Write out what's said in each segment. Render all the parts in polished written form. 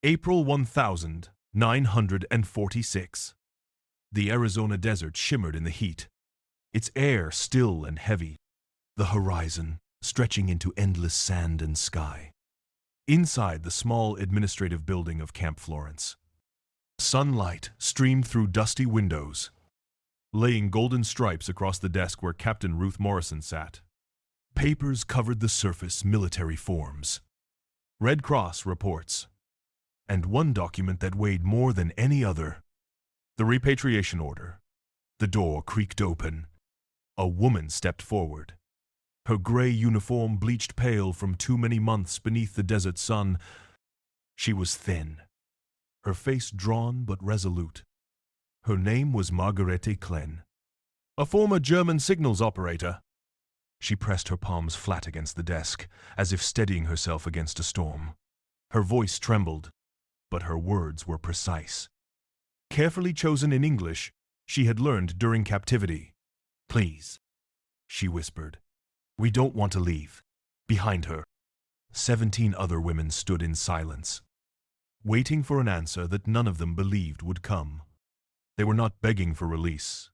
April 1946. The Arizona desert shimmered in the heat, its air still and heavy, the horizon stretching into endless sand and sky. Inside the small administrative building of Camp Florence, sunlight streamed through dusty windows, laying golden stripes across the desk where Captain Ruth Morrison sat. Papers covered the surface, military forms, Red Cross reports, and one document that weighed more than any other, the repatriation order. The door creaked open. A woman stepped forward. Her gray uniform bleached pale from too many months beneath the desert sun. She was thin, her face drawn but resolute. Her name was Margarete Klenn, a former German signals operator. She pressed her palms flat against the desk, as if steadying herself against a storm. Her voice trembled, but her words were precise. Carefully chosen in English she had learned during captivity. "Please," she whispered. "We don't want to leave." Behind her, 17 other women stood in silence, waiting for an answer that none of them believed would come. They were not begging for release,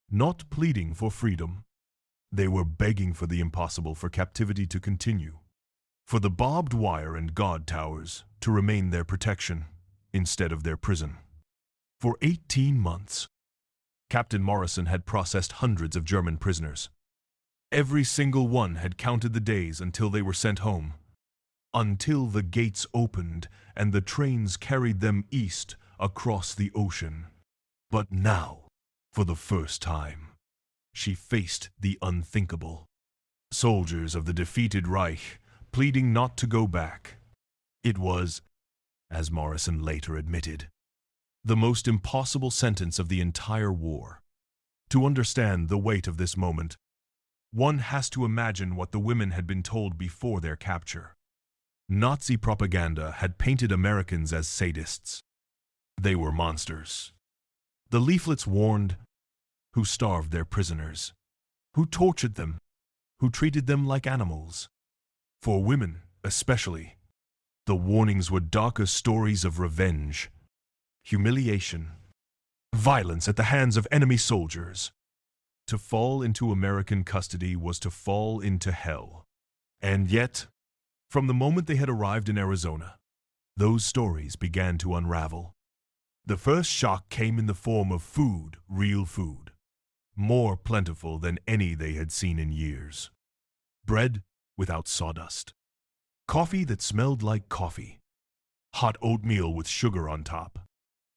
not pleading for freedom. They were begging for the impossible, for captivity to continue, for the barbed wire and guard towers to remain their protection instead of their prison. For 18 months, Captain Morrison had processed hundreds of German prisoners. Every single one had counted the days until they were sent home, until the gates opened and the trains carried them east across the ocean. But now, for the first time, she faced the unthinkable. Soldiers of the defeated Reich pleading not to go back. It was, as Morrison later admitted, the most impossible sentence of the entire war. To understand the weight of this moment, one has to imagine what the women had been told before their capture. Nazi propaganda had painted Americans as sadists. They were monsters. The leaflets warned who starved their prisoners, who tortured them, who treated them like animals. For women, especially, the warnings were darker stories of revenge, humiliation, violence at the hands of enemy soldiers. To fall into American custody was to fall into hell. And yet, from the moment they had arrived in Arizona, those stories began to unravel. The first shock came in the form of food, real food, more plentiful than any they had seen in years. Bread without sawdust, coffee that smelled like coffee, hot oatmeal with sugar on top.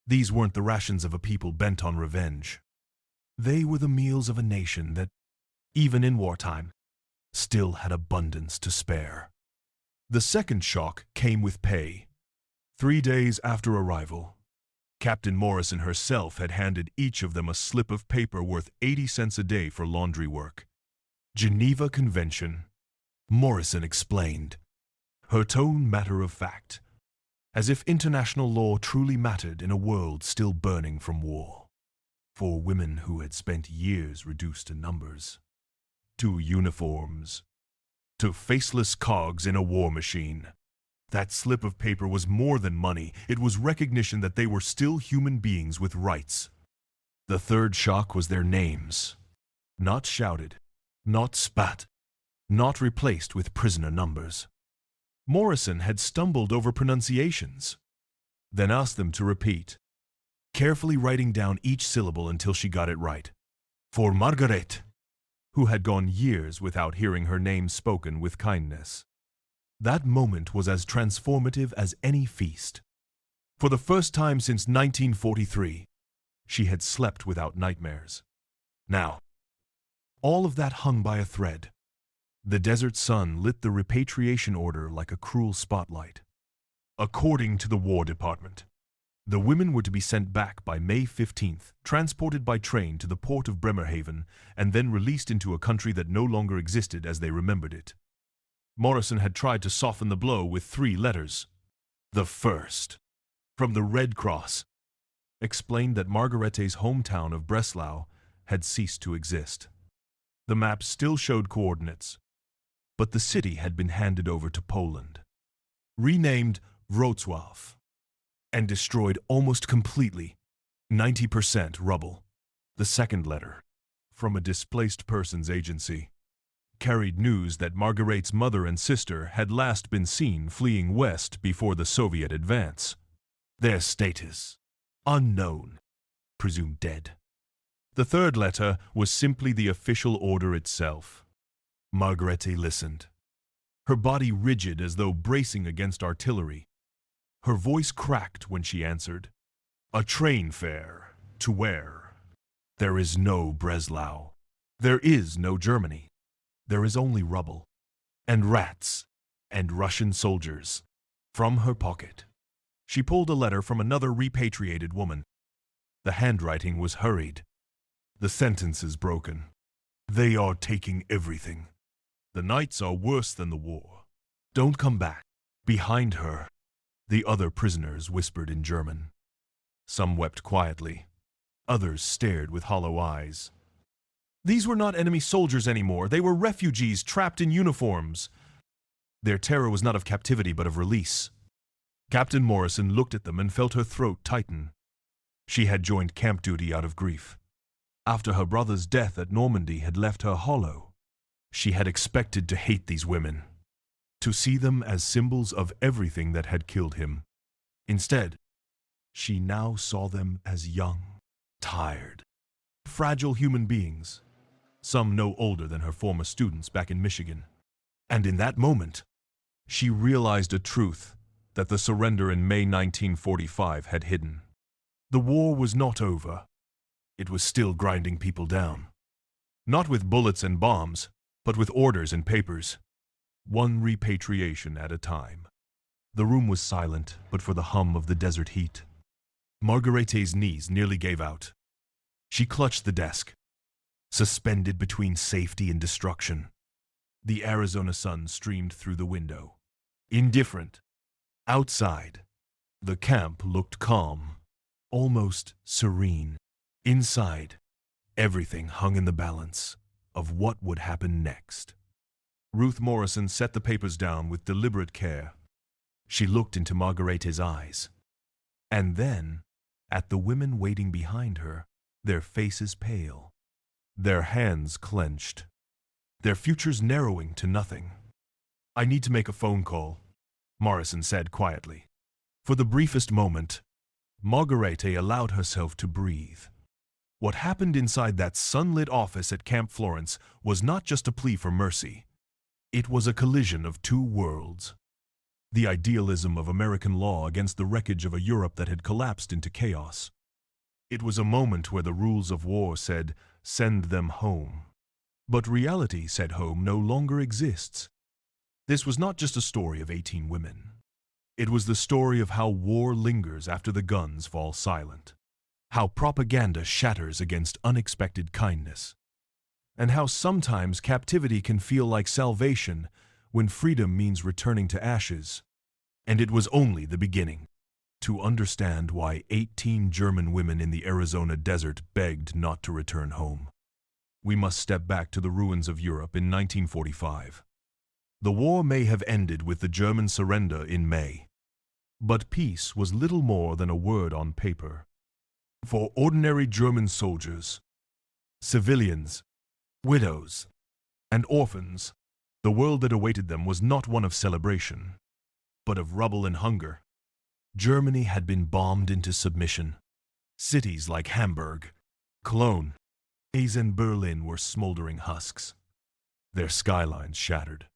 These weren't the rations of a people bent on revenge. They were the meals of a nation that, even in wartime, still had abundance to spare. The second shock came with pay. 3 days after arrival, Captain Morrison herself had handed each of them a slip of paper worth 80 cents a day for laundry work. Geneva Convention, Morrison explained, her tone matter of fact, as if international law truly mattered in a world still burning from war. For women who had spent years reduced to numbers, to uniforms, to faceless cogs in a war machine, that slip of paper was more than money. It was recognition that they were still human beings with rights. The third shock was their names. Not shouted, not spat, not replaced with prisoner numbers. Morrison had stumbled over pronunciations, then asked them to repeat, carefully writing down each syllable until she got it right. For Margaret, who had gone years without hearing her name spoken with kindness. That moment was as transformative as any feast. For the first time since 1943, she had slept without nightmares. Now, all of that hung by a thread. The desert sun lit the repatriation order like a cruel spotlight. According to the War Department, the women were to be sent back by May 15th, transported by train to the port of Bremerhaven, and then released into a country that no longer existed as they remembered it. Morrison had tried to soften the blow with 3 letters. The first, from the Red Cross, explained that Margarete's hometown of Breslau had ceased to exist. The map still showed coordinates, but the city had been handed over to Poland. Renamed Wrocław, and destroyed almost completely, 90% rubble. The second letter, from a displaced persons agency, carried news that Marguerite's mother and sister had last been seen fleeing west before the Soviet advance. Their status, unknown, presumed dead. The third letter was simply the official order itself. Marguerite listened, her body rigid as though bracing against artillery. Her voice cracked when she answered, "A train fare. To where? There is no Breslau. There is no Germany. There is only rubble, and rats, and Russian soldiers." From her pocket, she pulled a letter from another repatriated woman. The handwriting was hurried, the sentences broken. "They are taking everything. The nights are worse than the war. Don't come back." Behind her, the other prisoners whispered in German. Some wept quietly. Others stared with hollow eyes. These were not enemy soldiers anymore. They were refugees trapped in uniforms. Their terror was not of captivity but of release. Captain Morrison looked at them and felt her throat tighten. She had joined camp duty out of grief. After her brother's death at Normandy had left her hollow, she had expected to hate these women, to see them as symbols of everything that had killed him. Instead, she now saw them as young, tired, fragile human beings, some no older than her former students back in Michigan. And in that moment, she realized a truth that the surrender in May 1945 had hidden. The war was not over. It was still grinding people down. Not with bullets and bombs, but with orders and papers. One repatriation at a time. The room was silent, but for the hum of the desert heat. Marguerite's knees nearly gave out. She clutched the desk, suspended between safety and destruction. The Arizona sun streamed through the window. Indifferent. Outside, the camp looked calm, almost serene. Inside, everything hung in the balance of what would happen next. Ruth Morrison set the papers down with deliberate care. She looked into Marguerite's eyes, and then at the women waiting behind her, their faces pale, their hands clenched, their futures narrowing to nothing. "I need to make a phone call," Morrison said quietly. For the briefest moment, Marguerite allowed herself to breathe. What happened inside that sunlit office at Camp Florence was not just a plea for mercy. It was a collision of two worlds. The idealism of American law against the wreckage of a Europe that had collapsed into chaos. It was a moment where the rules of war said, "Send them home." But reality said home no longer exists. This was not just a story of 18 women. It was the story of how war lingers after the guns fall silent, how propaganda shatters against unexpected kindness, and how sometimes captivity can feel like salvation when freedom means returning to ashes. And it was only the beginning. To understand why 18 German women in the Arizona desert begged not to return home, we must step back to the ruins of Europe in 1945. The war may have ended with the German surrender in May, but peace was little more than a word on paper. For ordinary German soldiers, civilians, widows, and orphans, the world that awaited them was not one of celebration, but of rubble and hunger. Germany had been bombed into submission. Cities like Hamburg, Cologne, and Berlin were smoldering husks, their skylines shattered,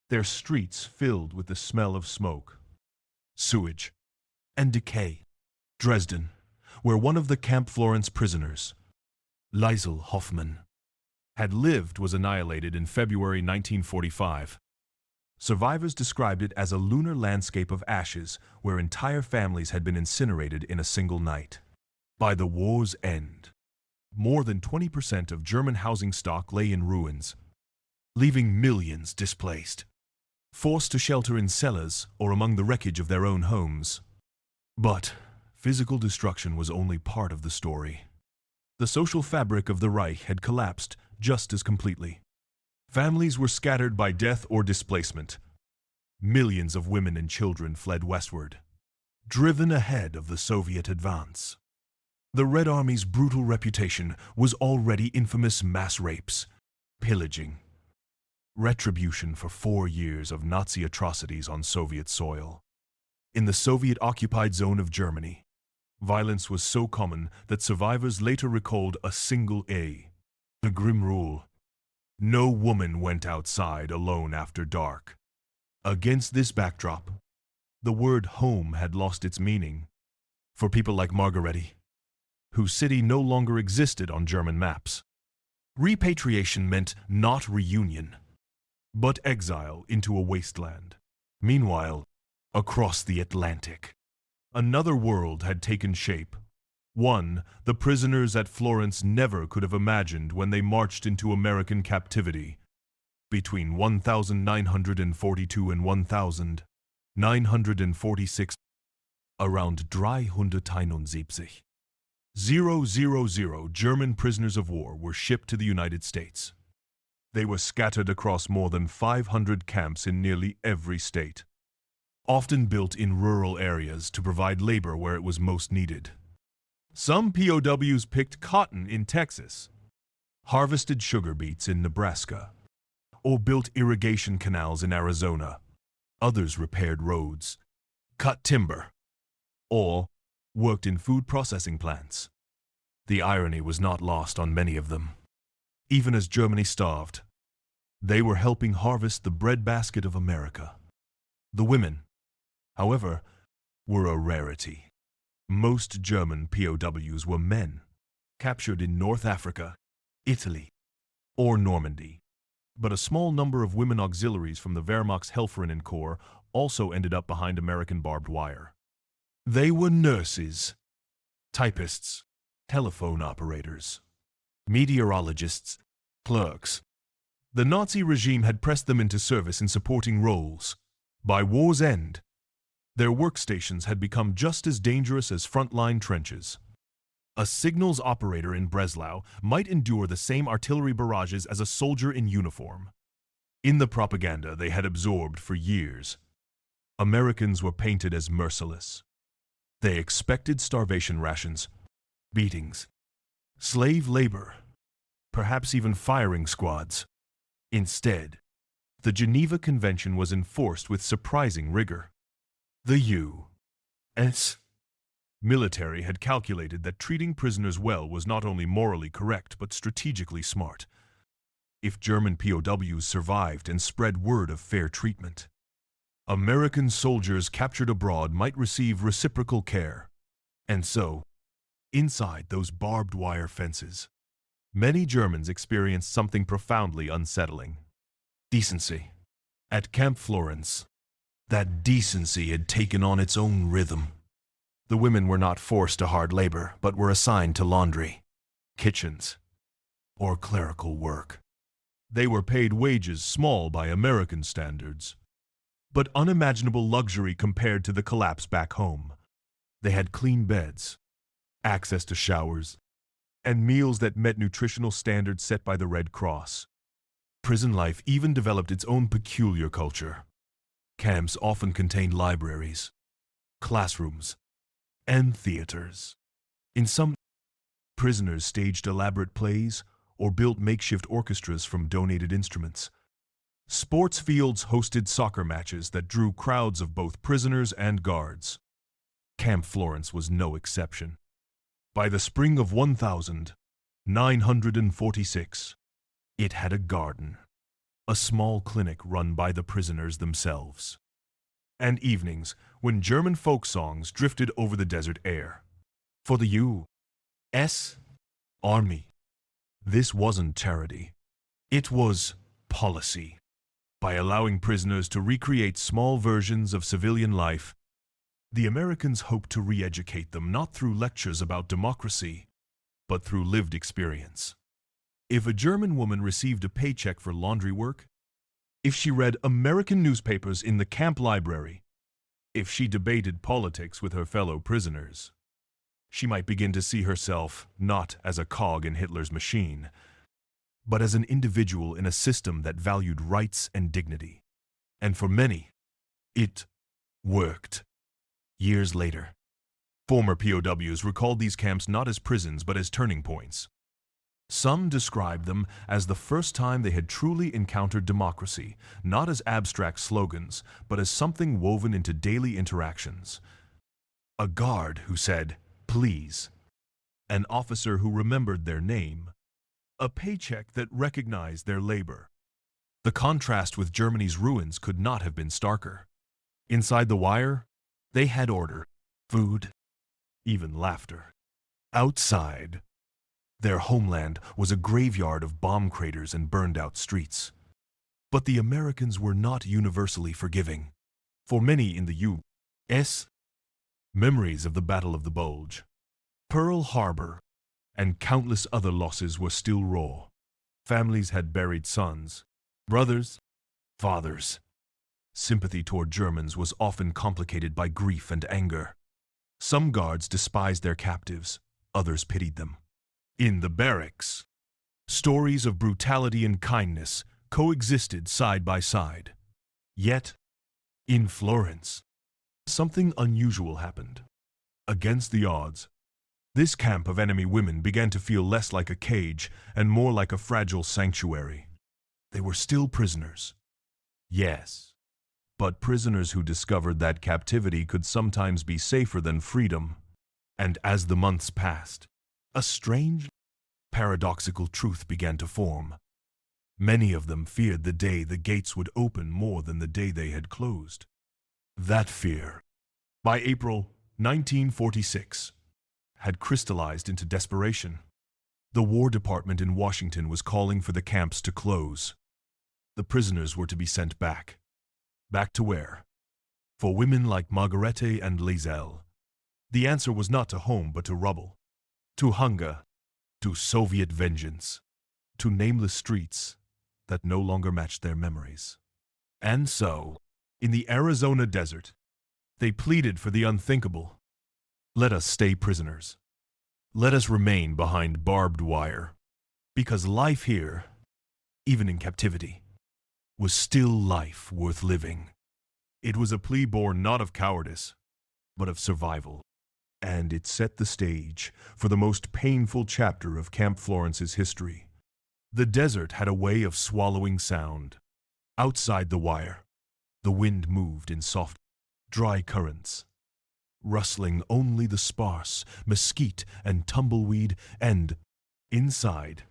their streets filled with the smell of smoke, sewage, and decay. Dresden, where one of the Camp Florence prisoners, Liesel Hoffmann, had lived, was annihilated in February 1945. Survivors described it as a lunar landscape of ashes where entire families had been incinerated in a single night. By the war's end, more than 20% of German housing stock lay in ruins, leaving millions displaced, forced to shelter in cellars or among the wreckage of their own homes. But physical destruction was only part of the story. The social fabric of the Reich had collapsed just as completely. Families were scattered by death or displacement. Millions of women and children fled westward. driven ahead of the Soviet advance. The Red Army's brutal reputation was already infamous: mass rapes, pillaging, retribution for 4 years of Nazi atrocities on Soviet soil. In the Soviet-occupied zone of Germany, violence was so common that survivors later recalled a single the grim rule: no woman went outside alone after dark. Against this backdrop, the word home had lost its meaning. For people like Margaretti, whose city no longer existed on German maps, repatriation meant not reunion, but exile into a wasteland. Meanwhile, across the Atlantic, another world had taken shape. One the prisoners at Florence never could have imagined when they marched into American captivity between 1942 and 1946. Around 371,000 German prisoners of war were shipped to the United States. They were scattered across more than 500 camps in nearly every state, often built in rural areas to provide labor where it was most needed. Some POWs picked cotton in Texas, harvested sugar beets in Nebraska, or built irrigation canals in Arizona. Others repaired roads, cut timber, or worked in food processing plants. The irony was not lost on many of them. Even as Germany starved, they were helping harvest the breadbasket of America. The women, however, were a rarity. Most German POWs were men, captured in North Africa, Italy, or Normandy. But a small number of women auxiliaries from the Wehrmacht's Helferinnen Corps also ended up behind American barbed wire. They were nurses, typists, telephone operators, meteorologists, clerks. The Nazi regime had pressed them into service in supporting roles. By war's end, their workstations had become just as dangerous as frontline trenches. A signals operator in Breslau might endure the same artillery barrages as a soldier in uniform. In the propaganda they had absorbed for years, Americans were painted as merciless. They expected starvation rations, beatings, slave labor, perhaps even firing squads. Instead, the Geneva Convention was enforced with surprising rigor. The U.S. military had calculated that treating prisoners well was not only morally correct but strategically smart. If German POWs survived and spread word of fair treatment, American soldiers captured abroad might receive reciprocal care. And so, inside those barbed wire fences, many Germans experienced something profoundly unsettling: decency. At Camp Florence, that decency had taken on its own rhythm. The women were not forced to hard labor, but were assigned to laundry, kitchens, or clerical work. They were paid wages small by American standards, but unimaginable luxury compared to the collapse back home. They had clean beds, access to showers, and meals that met nutritional standards set by the Red Cross. Prison life even developed its own peculiar culture. Camps often contained libraries, classrooms, and theaters. In some, prisoners staged elaborate plays or built makeshift orchestras from donated instruments. Sports fields hosted soccer matches that drew crowds of both prisoners and guards. Camp Florence was no exception. By the spring of 1946, it had a garden, a small clinic run by the prisoners themselves, and evenings when German folk songs drifted over the desert air. For the U.S. Army, this wasn't charity. It was policy. By allowing prisoners to recreate small versions of civilian life, the Americans hoped to re-educate them not through lectures about democracy, but through lived experience. If a German woman received a paycheck for laundry work, if she read American newspapers in the camp library, if she debated politics with her fellow prisoners, she might begin to see herself not as a cog in Hitler's machine, but as an individual in a system that valued rights and dignity. And for many, it worked. Years later, former POWs recalled these camps not as prisons but as turning points. Some described them as the first time they had truly encountered democracy, not as abstract slogans, but as something woven into daily interactions. A guard who said, "Please," an officer who remembered their name, a paycheck that recognized their labor. The contrast with Germany's ruins could not have been starker. Inside the wire, they had order, food, even laughter. Outside, their homeland was a graveyard of bomb craters and burned-out streets. But the Americans were not universally forgiving. For many in the U.S., memories of the Battle of the Bulge, Pearl Harbor, and countless other losses were still raw. Families had buried sons, brothers, fathers. Sympathy toward Germans was often complicated by grief and anger. Some guards despised their captives, others pitied them. In the barracks, stories of brutality and kindness coexisted side by side. Yet, in Florence, something unusual happened. Against the odds, this camp of enemy women began to feel less like a cage and more like a fragile sanctuary. They were still prisoners. Yes, but prisoners who discovered that captivity could sometimes be safer than freedom. And as the months passed, a strange, paradoxical truth began to form. Many of them feared the day the gates would open more than the day they had closed. That fear, by April 1946, had crystallized into desperation. The War Department in Washington was calling for the camps to close. The prisoners were to be sent back. Back to where? For women like Margarete and Liesel, the answer was not to home but to rubble, to hunger, to Soviet vengeance, to nameless streets that no longer matched their memories. And so, in the Arizona desert, they pleaded for the unthinkable. Let us stay prisoners. Let us remain behind barbed wire. Because life here, even in captivity, was still life worth living. It was a plea born not of cowardice, but of survival. And it set the stage for the most painful chapter of Camp Florence's history. The desert had a way of swallowing sound. Outside the wire, the wind moved in soft, dry currents, rustling only the sparse mesquite and tumbleweed, and inside,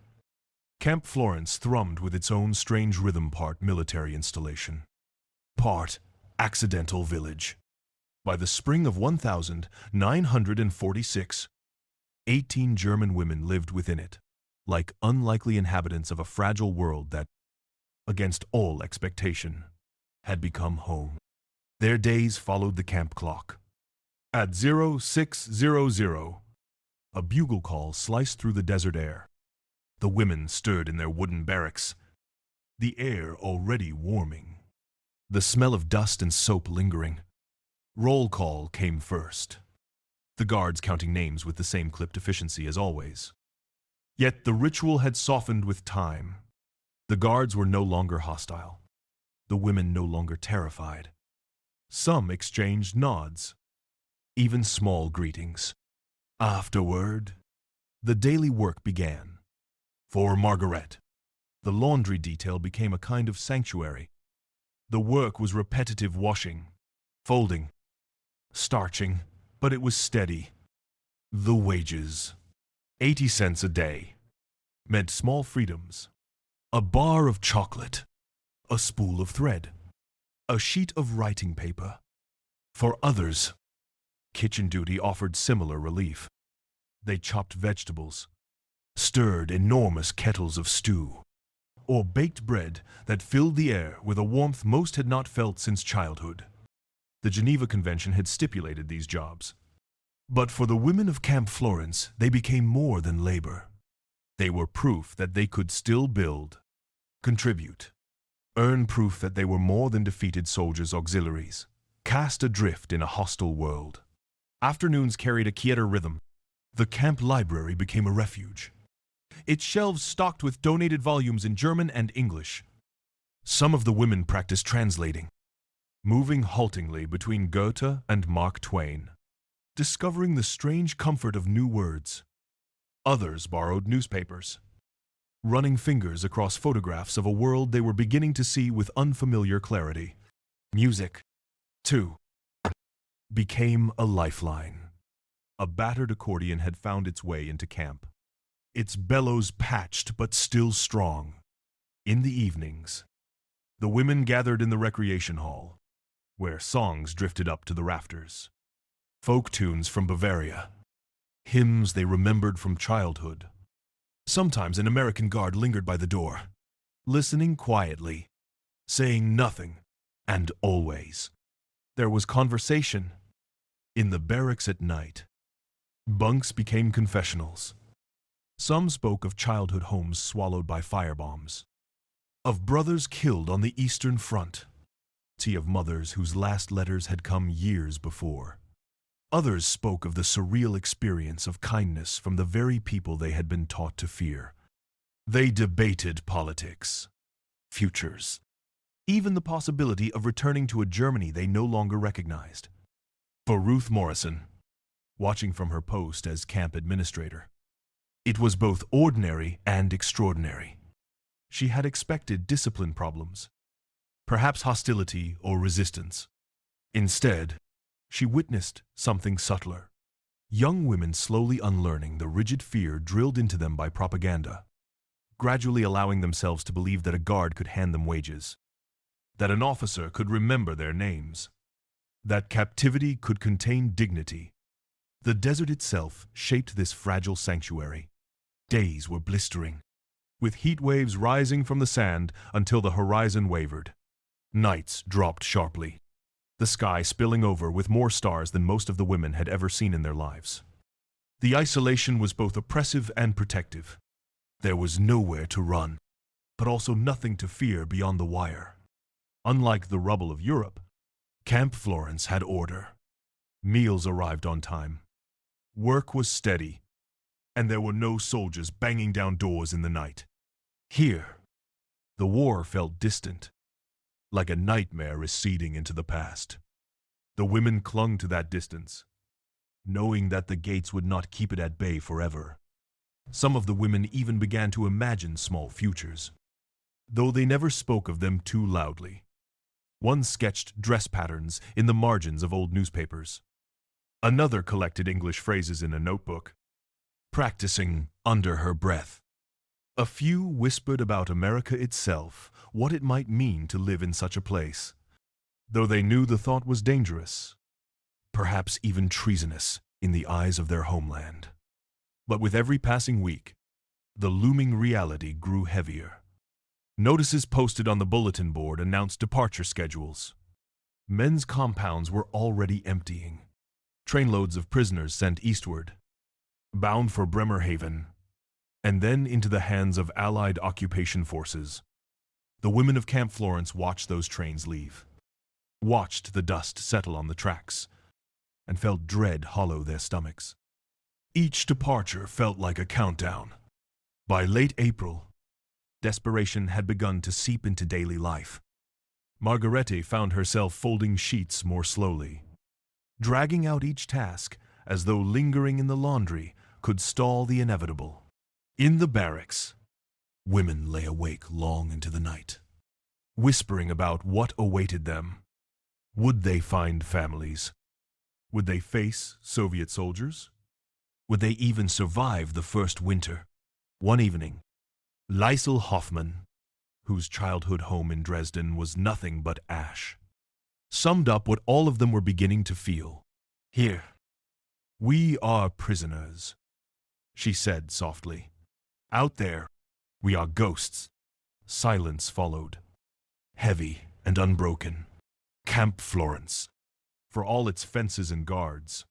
Camp Florence thrummed with its own strange rhythm, part military installation, part accidental village. By the spring of 1946, 18 German women lived within it, like unlikely inhabitants of a fragile world that, against all expectation, had become home. Their days followed the camp clock. At 0600, a bugle call sliced through the desert air. The women stirred in their wooden barracks, the air already warming, the smell of dust and soap lingering. Roll call came first, the guards counting names with the same clipped efficiency as always. Yet the ritual had softened with time. The guards were no longer hostile, the women no longer terrified. Some exchanged nods, even small greetings. Afterward, the daily work began. For Margaret, the laundry detail became a kind of sanctuary. The work was repetitive washing, folding, starching, but it was steady. The wages, 80 cents a day, meant small freedoms. A bar of chocolate, a spool of thread, a sheet of writing paper. For others, kitchen duty offered similar relief. They chopped vegetables, stirred enormous kettles of stew, or baked bread that filled the air with a warmth most had not felt since childhood. The Geneva Convention had stipulated these jobs. But for the women of Camp Florence, they became more than labor. They were proof that they could still build, contribute, earn proof that they were more than defeated soldiers' auxiliaries, cast adrift in a hostile world. Afternoons carried a quieter rhythm. The camp library became a refuge, its shelves stocked with donated volumes in German and English. Some of the women practiced translating, moving haltingly between Goethe and Mark Twain, discovering the strange comfort of new words. Others borrowed newspapers, running fingers across photographs of a world they were beginning to see with unfamiliar clarity. Music, too, became a lifeline. A battered accordion had found its way into camp, its bellows patched but still strong. In the evenings, the women gathered in the recreation hall, where songs drifted up to the rafters. Folk tunes from Bavaria, hymns they remembered from childhood. Sometimes an American guard lingered by the door, listening quietly, saying nothing, and always there was conversation. In the barracks at night, bunks became confessionals. Some spoke of childhood homes swallowed by firebombs, of brothers killed on the Eastern Front, of mothers whose last letters had come years before. Others spoke of the surreal experience of kindness from the very people they had been taught to fear. They debated politics, futures, even the possibility of returning to a Germany they no longer recognized. For Ruth Morrison, watching from her post as camp administrator, it was both ordinary and extraordinary. She had expected discipline problems, perhaps hostility or resistance. Instead, she witnessed something subtler. Young women slowly unlearning the rigid fear drilled into them by propaganda, gradually allowing themselves to believe that a guard could hand them wages, that an officer could remember their names, that captivity could contain dignity. The desert itself shaped this fragile sanctuary. Days were blistering, with heat waves rising from the sand until the horizon wavered. Nights dropped sharply, the sky spilling over with more stars than most of the women had ever seen in their lives. The isolation was both oppressive and protective. There was nowhere to run, but also nothing to fear beyond the wire. Unlike the rubble of Europe, Camp Florence had order. Meals arrived on time. Work was steady, and there were no soldiers banging down doors in the night. Here, the war felt distant, like a nightmare receding into the past. The women clung to that distance, knowing that the gates would not keep it at bay forever. Some of the women even began to imagine small futures, though they never spoke of them too loudly. One sketched dress patterns in the margins of old newspapers. Another collected English phrases in a notebook, practicing under her breath. A few whispered about America itself, what it might mean to live in such a place, though they knew the thought was dangerous, perhaps even treasonous in the eyes of their homeland. But with every passing week, the looming reality grew heavier. Notices posted on the bulletin board announced departure schedules. Men's compounds were already emptying. Trainloads of prisoners sent eastward, bound for Bremerhaven, and then into the hands of Allied occupation forces. The women of Camp Florence watched those trains leave, watched the dust settle on the tracks, and felt dread hollow their stomachs. Each departure felt like a countdown. By late April, desperation had begun to seep into daily life. Margarete found herself folding sheets more slowly, dragging out each task as though lingering in the laundry could stall the inevitable. In the barracks, women lay awake long into the night, whispering about what awaited them. Would they find families? Would they face Soviet soldiers? Would they even survive the first winter? One evening, Liesel Hoffmann, whose childhood home in Dresden was nothing but ash, summed up what all of them were beginning to feel. "Here, we are prisoners," she said softly. "Out there, we are ghosts." Silence followed, heavy and unbroken. Camp Florence, for all its fences and guards,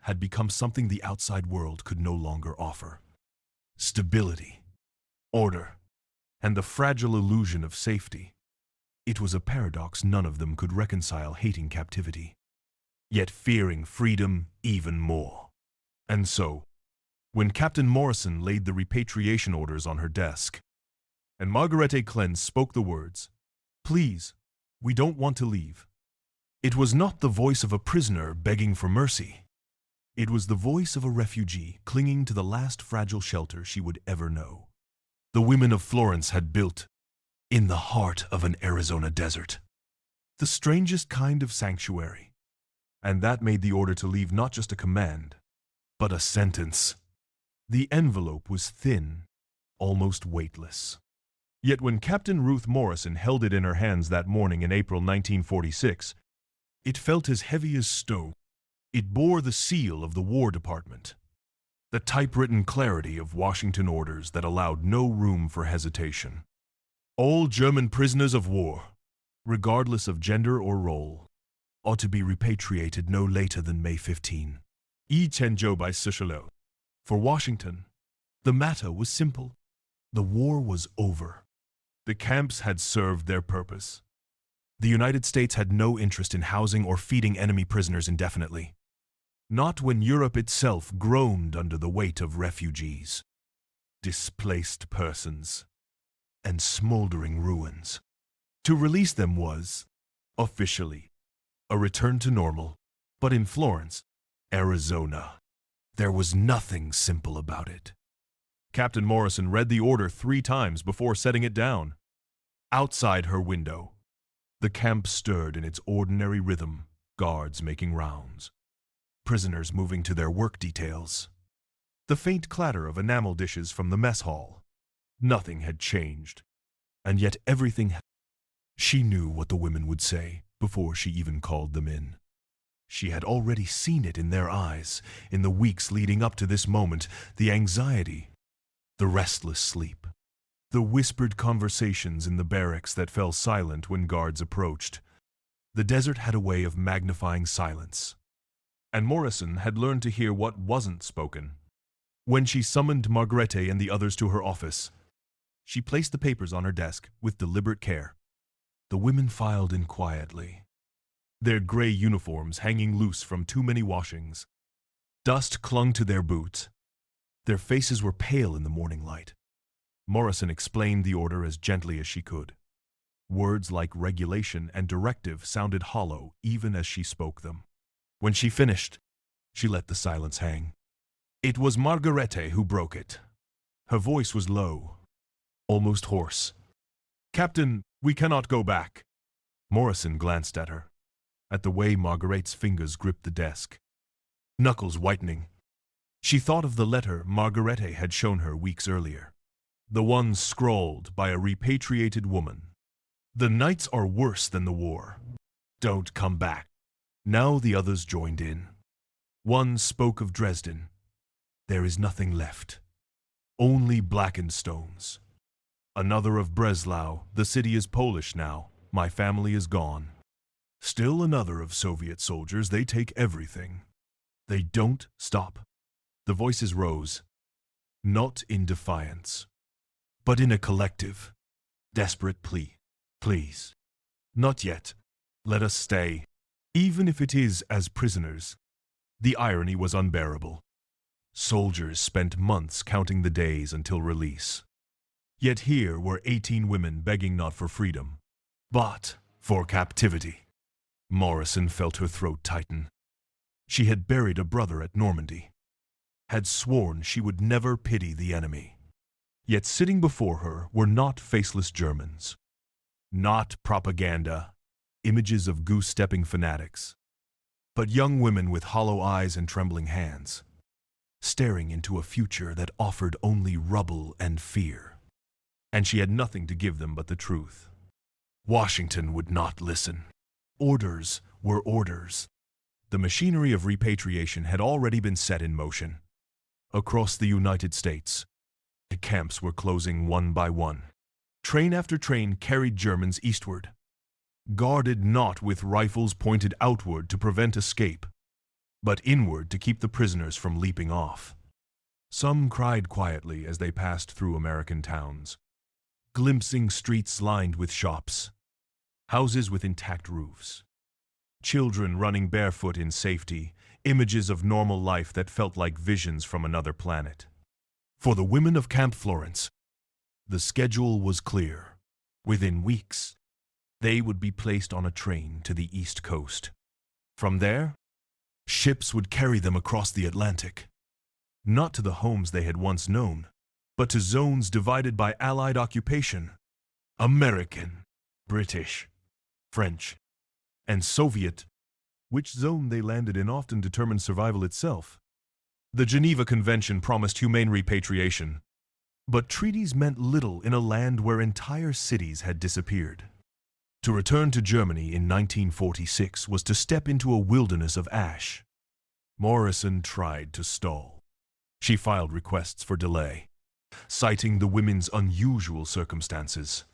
had become something the outside world could no longer offer. Stability, order, and the fragile illusion of safety. It was a paradox none of them could reconcile, hating captivity, yet fearing freedom even more. And so, when Captain Morrison laid the repatriation orders on her desk, and Margarete Klenz spoke the words, "Please, we don't want to leave," It was not the voice of a prisoner begging for mercy. It was the voice of a refugee clinging to the last fragile shelter she would ever know. The women of Florence had built, in the heart of an Arizona desert, the strangest kind of sanctuary. And that made the order to leave not just a command, but a sentence. The envelope was thin, almost weightless. Yet when Captain Ruth Morrison held it in her hands that morning in April 1946, it felt as heavy as stone. It bore the seal of the War Department, the typewritten clarity of Washington orders that allowed no room for hesitation. All German prisoners of war, regardless of gender or role, ought to be repatriated no later than May 15. For Washington, the matter was simple. The war was over. The camps had served their purpose. The United States had no interest in housing or feeding enemy prisoners indefinitely. Not when Europe itself groaned under the weight of refugees, displaced persons, and smoldering ruins. To release them was, officially, a return to normal. But in Florence, Arizona, there was nothing simple about it. Captain Morrison read the order 3 times before setting it down. Outside her window, the camp stirred in its ordinary rhythm, guards making rounds, prisoners moving to their work details, the faint clatter of enamel dishes from the mess hall. Nothing had changed, and yet everything had. She knew what the women would say before she even called them in. She had already seen it in their eyes, in the weeks leading up to this moment, the anxiety, the restless sleep, the whispered conversations in the barracks that fell silent when guards approached. The desert had a way of magnifying silence, and Morrison had learned to hear what wasn't spoken. When she summoned Margarete and the others to her office, she placed the papers on her desk with deliberate care. The women filed in quietly, their gray uniforms hanging loose from too many washings. Dust clung to their boots. Their faces were pale in the morning light. Morrison explained the order as gently as she could. Words like regulation and directive sounded hollow even as she spoke them. When she finished, she let the silence hang. It was Margarete who broke it. Her voice was low, almost hoarse. "Captain, we cannot go back." Morrison glanced at her, at the way Margarete's fingers gripped the desk, knuckles whitening. She thought of the letter Margarete had shown her weeks earlier, the one scrawled by a repatriated woman. "The nights are worse than the war. Don't come back." Now the others joined in. One spoke of Dresden. "There is nothing left. Only blackened stones." Another of Breslau. "The city is Polish now. My family is gone." Still another of Soviet soldiers. "They take everything. They don't stop." The voices rose, not in defiance, but in a collective, desperate plea. "Please, not yet. Let us stay, even if it is as prisoners." The irony was unbearable. Soldiers spent months counting the days until release. Yet here were 18 women begging not for freedom, but for captivity. Morrison felt her throat tighten. She had buried a brother at Normandy, had sworn she would never pity the enemy. Yet sitting before her were not faceless Germans, not propaganda, images of goose-stepping fanatics, but young women with hollow eyes and trembling hands, staring into a future that offered only rubble and fear. And she had nothing to give them but the truth. Washington would not listen. Orders were orders. The machinery of repatriation had already been set in motion. Across the United States, the camps were closing one by one. Train after train carried Germans eastward, guarded not with rifles pointed outward to prevent escape, but inward to keep the prisoners from leaping off. Some cried quietly as they passed through American towns, glimpsing streets lined with shops, houses with intact roofs, children running barefoot in safety, images of normal life that felt like visions from another planet. For the women of Camp Florence, the schedule was clear. Within weeks, they would be placed on a train to the East Coast. From there, ships would carry them across the Atlantic, not to the homes they had once known, but to zones divided by Allied occupation: American, British, French, and Soviet. Which zone they landed in often determined survival itself. The Geneva Convention promised humane repatriation, but treaties meant little in a land where entire cities had disappeared. To return to Germany in 1946 was to step into a wilderness of ash. Morrison tried to stall. She filed requests for delay, citing the women's unusual circumstances.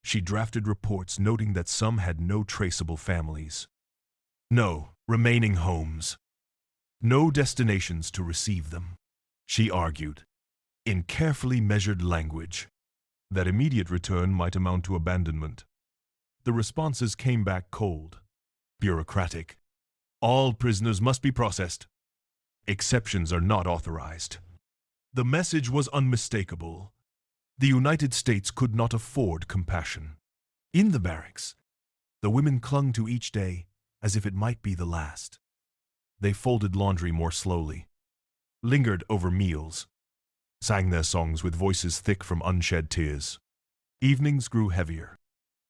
She drafted reports noting that some had no traceable families, no remaining homes, no destinations to receive them. She argued, in carefully measured language, that immediate return might amount to abandonment. The responses came back cold, bureaucratic. All prisoners must be processed. Exceptions are not authorized. The message was unmistakable. The United States could not afford compassion. In the barracks, the women clung to each day as if it might be the last. They folded laundry more slowly, lingered over meals, sang their songs with voices thick from unshed tears. Evenings grew heavier,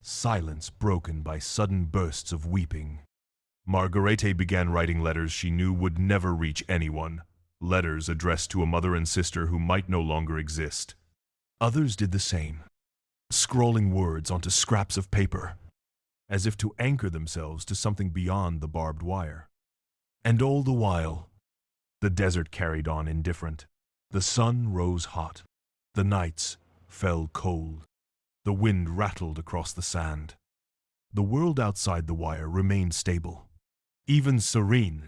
silence broken by sudden bursts of weeping. Margarete began writing letters she knew would never reach anyone, letters addressed to a mother and sister who might no longer exist. Others did the same, scrawling words onto scraps of paper, as if to anchor themselves to something beyond the barbed wire. And all the while, the desert carried on indifferent. The sun rose hot. The nights fell cold. The wind rattled across the sand. The world outside the wire remained stable, even serene,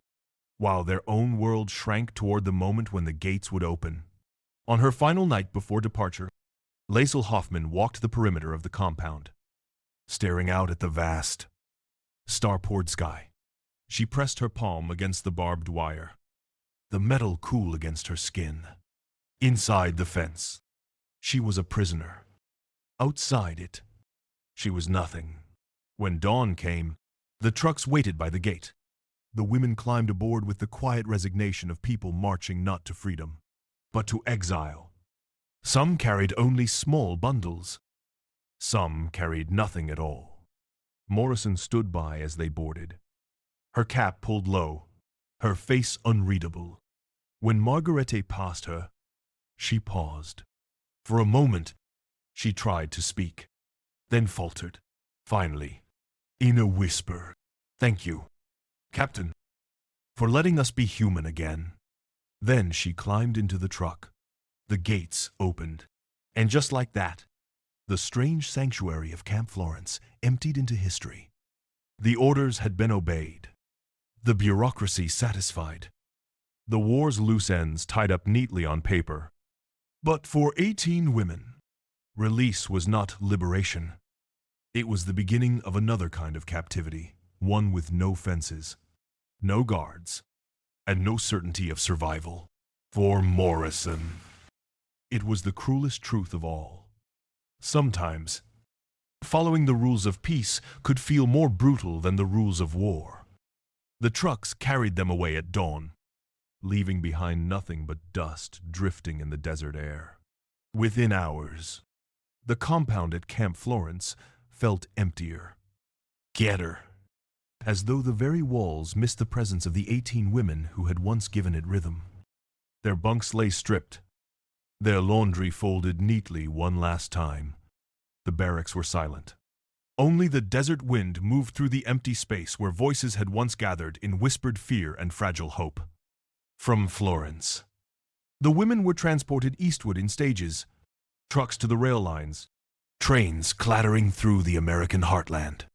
while their own world shrank toward the moment when the gates would open. On her final night before departure, Laisel Hoffman walked the perimeter of the compound, staring out at the vast, star-poured sky. She pressed her palm against the barbed wire, the metal cool against her skin. Inside the fence, she was a prisoner. Outside it, she was nothing. When dawn came, the trucks waited by the gate. The women climbed aboard with the quiet resignation of people marching not to freedom, but to exile. Some carried only small bundles. Some carried nothing at all. Morrison stood by as they boarded, her cap pulled low, her face unreadable. When Margarete passed her, she paused. For a moment, she tried to speak, then faltered. Finally, in a whisper, "Thank you, Captain, for letting us be human again." Then she climbed into the truck. The gates opened, and just like that, the strange sanctuary of Camp Florence emptied into history. The orders had been obeyed, the bureaucracy satisfied, the war's loose ends tied up neatly on paper. But for 18 women, release was not liberation. It was the beginning of another kind of captivity, one with no fences, no guards, and no certainty of survival. For Morrison, it was the cruelest truth of all. Sometimes, following the rules of peace could feel more brutal than the rules of war. The trucks carried them away at dawn, leaving behind nothing but dust drifting in the desert air. Within hours, the compound at Camp Florence felt emptier, quieter, as though the very walls missed the presence of the 18 women who had once given it rhythm. Their bunks lay stripped, their laundry folded neatly one last time. The barracks were silent. Only the desert wind moved through the empty space where voices had once gathered in whispered fear and fragile hope. From Florence, the women were transported eastward in stages, trucks to the rail lines, trains clattering through the American heartland,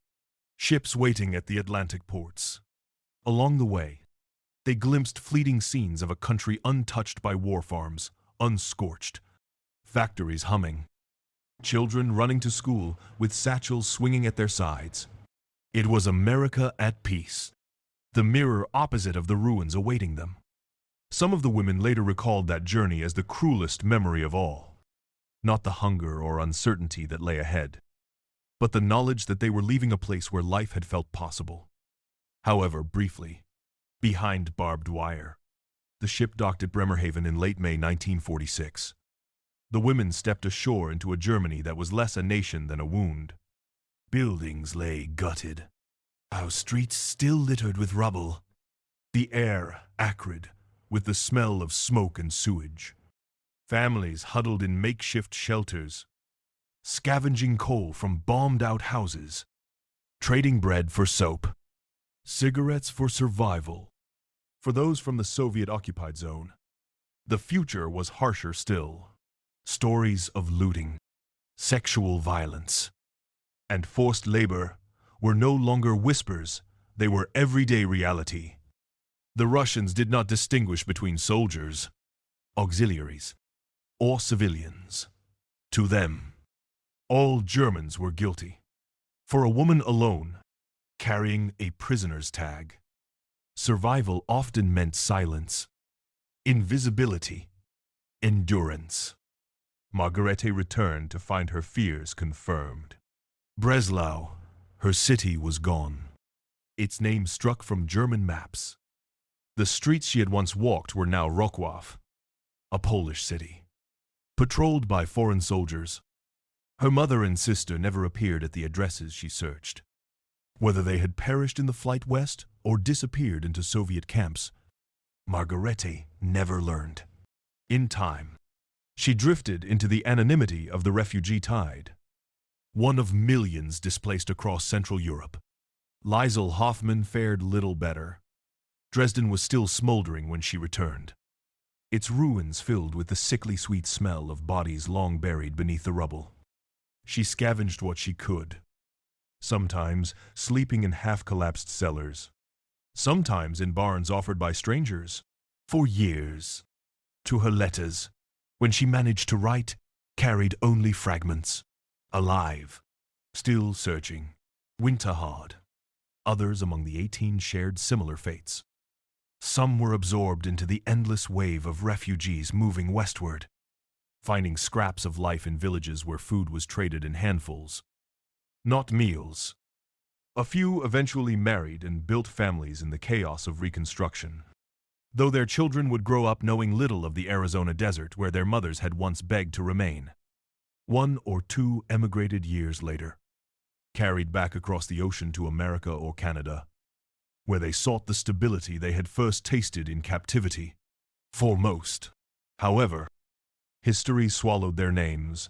ships waiting at the Atlantic ports. Along the way, they glimpsed fleeting scenes of a country untouched by war farms, unscorched, factories humming, children running to school with satchels swinging at their sides. It was America at peace, the mirror opposite of the ruins awaiting them. Some of the women later recalled that journey as the cruelest memory of all. Not the hunger or uncertainty that lay ahead, but the knowledge that they were leaving a place where life had felt possible. However, briefly, behind barbed wire. The ship docked at Bremerhaven in late May 1946. The women stepped ashore into a Germany that was less a nation than a wound. Buildings lay gutted. Our streets still littered with rubble. The air acrid with the smell of smoke and sewage. Families huddled in makeshift shelters, scavenging coal from bombed-out houses, trading bread for soap, cigarettes for survival. For those from the Soviet-occupied zone, the future was harsher still. Stories of looting, sexual violence, and forced labor were no longer whispers, they were everyday reality. The Russians did not distinguish between soldiers, auxiliaries, or civilians. To them, all Germans were guilty. For a woman alone, carrying a prisoner's tag, survival often meant silence, invisibility, endurance. Margarete returned to find her fears confirmed. Breslau, her city, was gone. Its name struck from German maps. The streets she had once walked were now Wrocław, a Polish city, patrolled by foreign soldiers. Her mother and sister never appeared at the addresses she searched. Whether they had perished in the flight west or disappeared into Soviet camps, Margarete never learned. In time, she drifted into the anonymity of the refugee tide, one of millions displaced across Central Europe. Liesl Hoffmann fared little better. Dresden was still smoldering when she returned, its ruins filled with the sickly sweet smell of bodies long buried beneath the rubble. She scavenged what she could, sometimes sleeping in half-collapsed cellars, sometimes in barns offered by strangers. For years, to her letters, when she managed to write, carried only fragments. Alive, still searching, winter hard. Others among the 18 shared similar fates. Some were absorbed into the endless wave of refugees moving westward, finding scraps of life in villages where food was traded in handfuls, not meals. A few eventually married and built families in the chaos of reconstruction, though their children would grow up knowing little of the Arizona desert where their mothers had once begged to remain. 1 or 2 emigrated years later, carried back across the ocean to America or Canada, where they sought the stability they had first tasted in captivity. For most, however, history swallowed their names.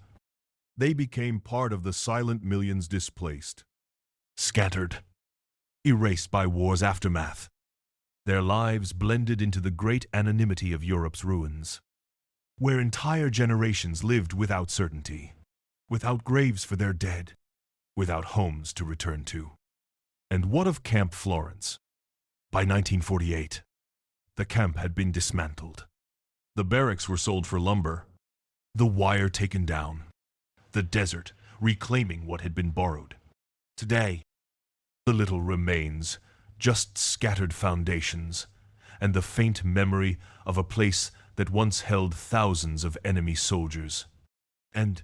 They became part of the silent millions displaced, scattered, erased by war's aftermath. Their lives blended into the great anonymity of Europe's ruins, where entire generations lived without certainty, without graves for their dead, without homes to return to. And what of Camp Florence? By 1948, the camp had been dismantled. The barracks were sold for lumber, the wire taken down, the desert reclaiming what had been borrowed. Today, the little remains, just scattered foundations, and the faint memory of a place that once held thousands of enemy soldiers. And,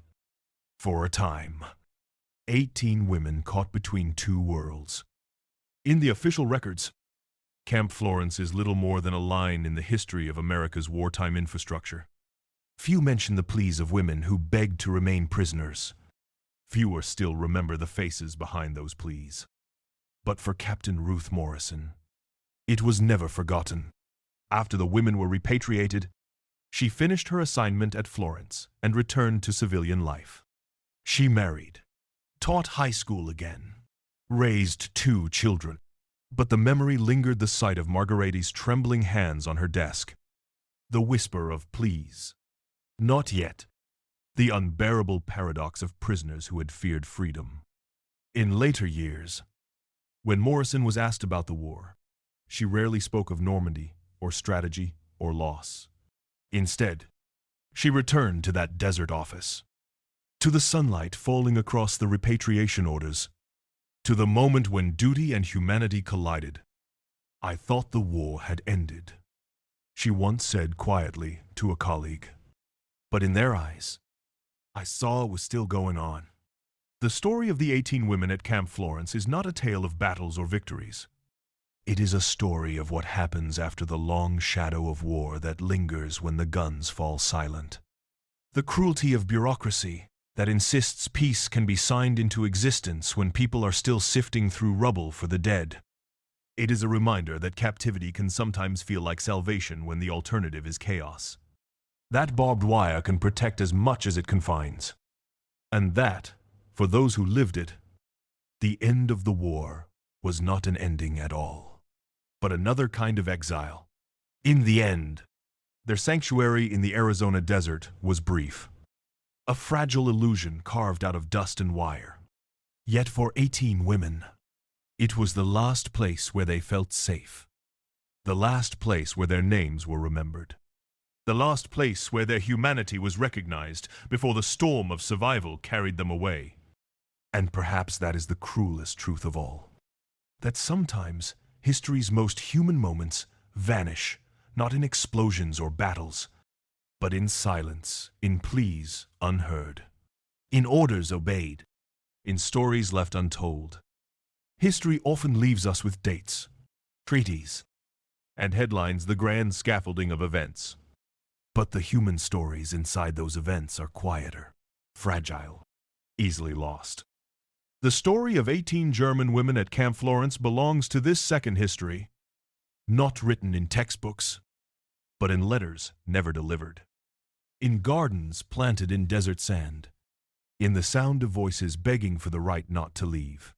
for a time, 18 women caught between 2 worlds. In the official records, Camp Florence is little more than a line in the history of America's wartime infrastructure. Few mention the pleas of women who begged to remain prisoners. Fewer still remember the faces behind those pleas. But for Captain Ruth Morrison, it was never forgotten. After the women were repatriated, she finished her assignment at Florence and returned to civilian life. She married, taught high school again, raised 2 children. But the memory lingered, the sight of Margarete's trembling hands on her desk, the whisper of pleas. Not yet. The unbearable paradox of prisoners who had feared freedom. In later years, when Morrison was asked about the war, she rarely spoke of Normandy or strategy or loss. Instead, she returned to that desert office, to the sunlight falling across the repatriation orders, to the moment when duty and humanity collided. I thought the war had ended, she once said quietly to a colleague. But in their eyes, I saw it was still going on. The story of the 18 women at Camp Florence is not a tale of battles or victories. It is a story of what happens after the long shadow of war that lingers when the guns fall silent. The cruelty of bureaucracy that insists peace can be signed into existence when people are still sifting through rubble for the dead. It is a reminder that captivity can sometimes feel like salvation when the alternative is chaos. That barbed wire can protect as much as it confines. And that, for those who lived it, the end of the war was not an ending at all, but another kind of exile. In the end, their sanctuary in the Arizona desert was brief, a fragile illusion carved out of dust and wire. Yet for 18 women, it was the last place where they felt safe, the last place where their names were remembered, the last place where their humanity was recognized before the storm of survival carried them away. And perhaps that is the cruelest truth of all, that sometimes history's most human moments vanish, not in explosions or battles, but in silence, in pleas unheard, in orders obeyed, in stories left untold. History often leaves us with dates, treaties, and headlines, the grand scaffolding of events. But the human stories inside those events are quieter, fragile, easily lost. The story of 18 German women at Camp Florence belongs to this second history, not written in textbooks, but in letters never delivered, in gardens planted in desert sand, in the sound of voices begging for the right not to leave.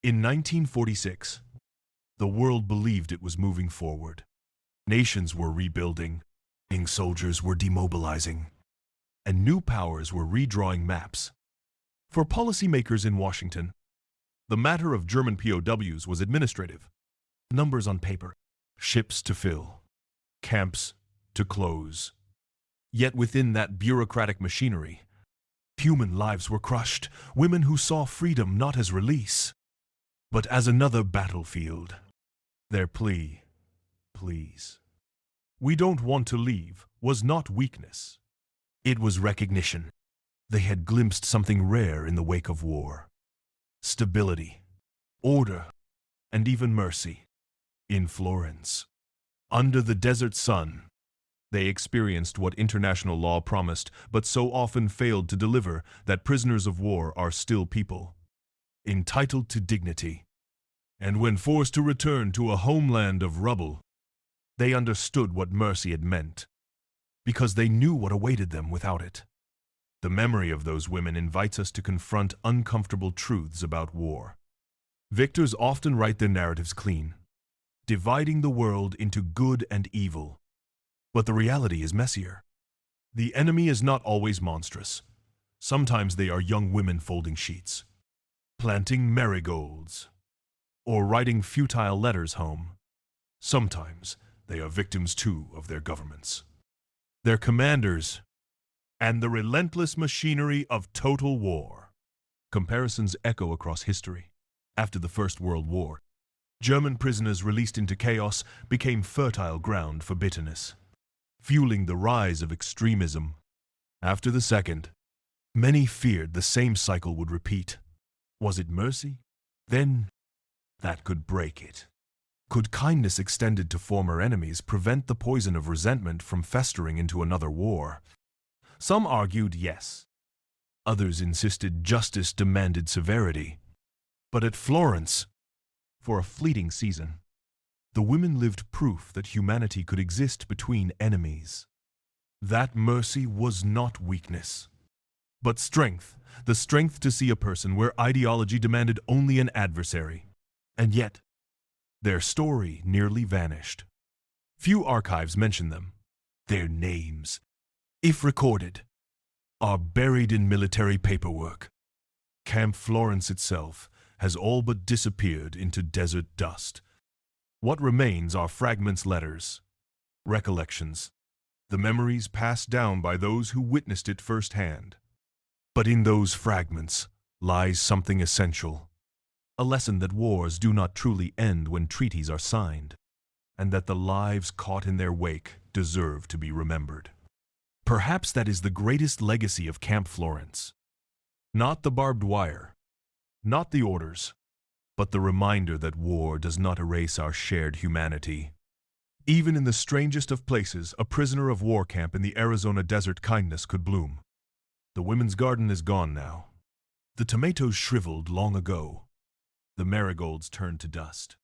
In 1946, the world believed it was moving forward. Nations were rebuilding, soldiers were demobilizing, and new powers were redrawing maps. For policymakers in Washington, the matter of German POWs was administrative. Numbers on paper, ships to fill, camps to close. Yet within that bureaucratic machinery, human lives were crushed, women who saw freedom not as release, but as another battlefield. Their plea, please, we don't want to leave, was not weakness. It was recognition. They had glimpsed something rare in the wake of war. Stability, order, and even mercy. In Florence, under the desert sun, they experienced what international law promised but so often failed to deliver, that prisoners of war are still people, entitled to dignity. And when forced to return to a homeland of rubble, they understood what mercy had meant, because they knew what awaited them without it. The memory of those women invites us to confront uncomfortable truths about war. Victors often write their narratives clean, dividing the world into good and evil. But the reality is messier. The enemy is not always monstrous. Sometimes they are young women folding sheets, planting marigolds, or writing futile letters home. Sometimes they are victims too of their governments, their commanders, and the relentless machinery of total war. Comparisons echo across history. After the First World War, German prisoners released into chaos became fertile ground for bitterness, fueling the rise of extremism. After the Second, many feared the same cycle would repeat. Was it mercy? Then that could break it. Could kindness extended to former enemies prevent the poison of resentment from festering into another war? Some argued yes. Others insisted justice demanded severity. But at Florence, for a fleeting season, the women lived proof that humanity could exist between enemies. That mercy was not weakness, but strength, the strength to see a person where ideology demanded only an adversary. And yet, their story nearly vanished. Few archives mention them. Their names, if recorded, are buried in military paperwork. Camp Florence itself has all but disappeared into desert dust. What remains are fragments, letters, recollections, the memories passed down by those who witnessed it firsthand. But in those fragments lies something essential, a lesson that wars do not truly end when treaties are signed, and that the lives caught in their wake deserve to be remembered. Perhaps that is the greatest legacy of Camp Florence. Not the barbed wire, not the orders, but the reminder that war does not erase our shared humanity. Even in the strangest of places, a prisoner of war camp in the Arizona desert, kindness could bloom. The women's garden is gone now. The tomatoes shriveled long ago. The marigolds turned to dust.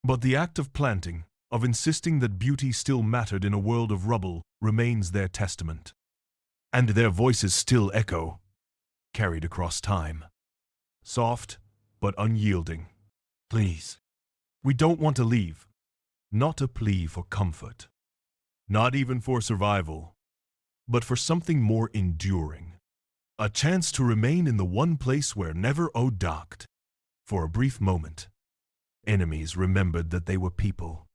But the act of planting, of insisting that beauty still mattered in a world of rubble, remains their testament. And their voices still echo, carried across time. Soft, but unyielding. Please. We don't want to leave. Not a plea for comfort. Not even for survival. But for something more enduring. A chance to remain in the one place where never docked. For a brief moment, enemies remembered that they were people.